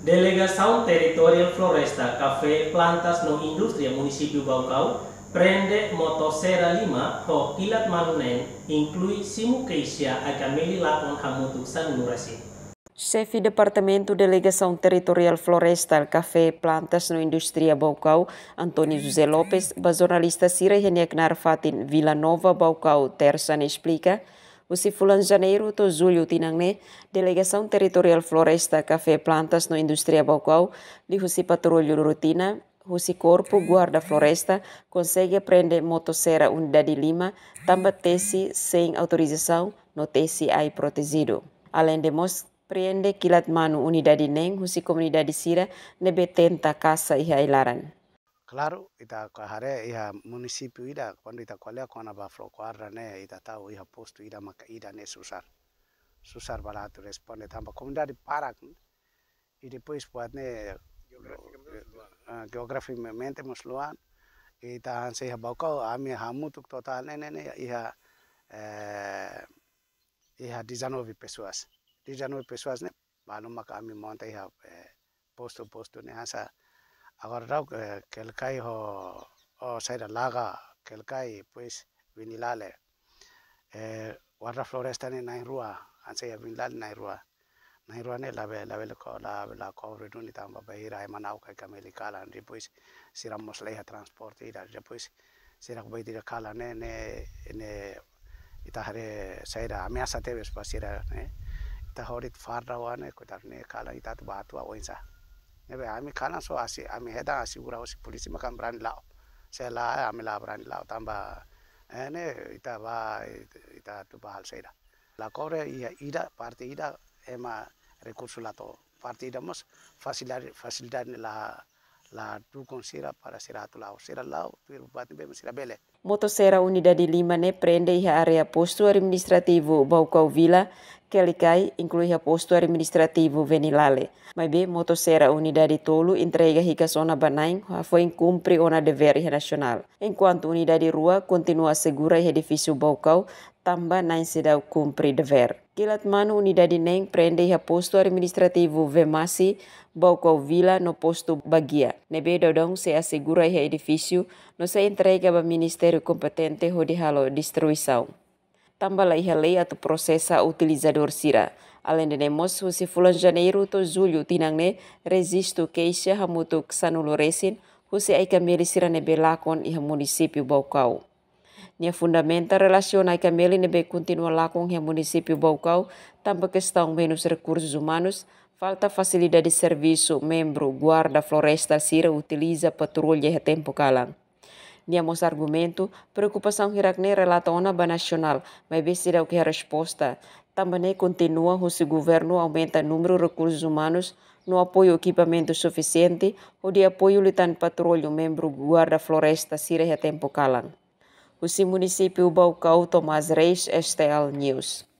Delegação Territorial Floresta Café Plantas no Indústria Município Baucau prende motosserra lima ho kilat malunen inclui simu keisha akameli lakon hamutuk sanurasi. Chefe Departamento Delegação Territorial Florestal Café Plantas no Indústria Baucau, Antônio José Lopes, ba jornalista Sira Heniaknar Fatin Vila Nova Baucau Tersan explica, o fulan janeiro to julho tinangne, Delegação Territorial Floresta Café Plantas no Indústria Baucau, li husi patrulho rotina, husi Corpo Guarda Floresta consegue prender motosserra Unidade Lima, também tesi sem autorização, no tesi ai protegido. Além de prende kilat manu unidade neng husi comunidade sira nebe tenta casa iha ilaran. Claro, ita kahare iha município ida quando ita kolea kona ba floquarra ne ita tahu iha posto ida maka ida ne susar barato responde tamba comunidade parak e depois pode ne geograficamente musluan ita hanse iha Baucau ami hamutuk total ne iha 19 pessoas. 19 pessoas né, balum maka ami monta iha posto ne hasa agora rau kelkai ho saida laga kelkai pues vinilale warra floresta ne nai rua anse ya vinilale nai rua ne la ko reduni tamba bahira manau kai kameli kala depois siramos leha transporte ida depois sirak bai dire kala ne ita hare saida ameaça teve pasira ne ita horit farra wane kotar ne kala ita tu batu awensa nebe ami kana so ami heda asigura osi polisi makam brand lao sela ami la brand lao tamba ne ita tu bahal saida la core ida parte ida ema recurso lato parte ida mos facilidad la tu consira para sira lao tu bate be sira bele. Motosserra Unidade Lima ne prende iha area posto administrativo Baucau Vila, Kelikai inclui iha posto administrativo Venilale. Mas be motosserra Unidade Tolu entrega hika zona Banain foi cumpre ona dever iha nacional. Enquanto Unidade Rua continua segura iha edifício Baucau, tambah nain sedau cumpre dever. Kilat manu Unidade Neng prende iha posto administrativo Vemasi, Baucau Vila no posto Bagia. Nebe dodong se assegura iha edifício no se entrega ao Ministério competente ho dihalo destruição. Tambah iha lei atau processa utilizador sira. Além de nemos, husi fulan janeiro to julho tinangne resisto queixa hamutuk sanulo resin husi aika meli sira nebe lakon iha município Baucau. Nia fundamenta relaciona aika meli nebe continua lakon iha município Baucau, tambah questão menos recursos humanos, falta facilidade de serviço, membro guarda floresta sira utiliza patrulha a tempo kalang. Nia mos argumento, preocupação hirakne relatona ba nacional, mas besi dau que a resposta. Também continua o governo aumenta o número de recursos humanos, no apoio equipamento suficiente, ou de apoio litan patrulho membro guarda floresta sira a tempo kalang. O município Baucau Tomás Reis, STL News.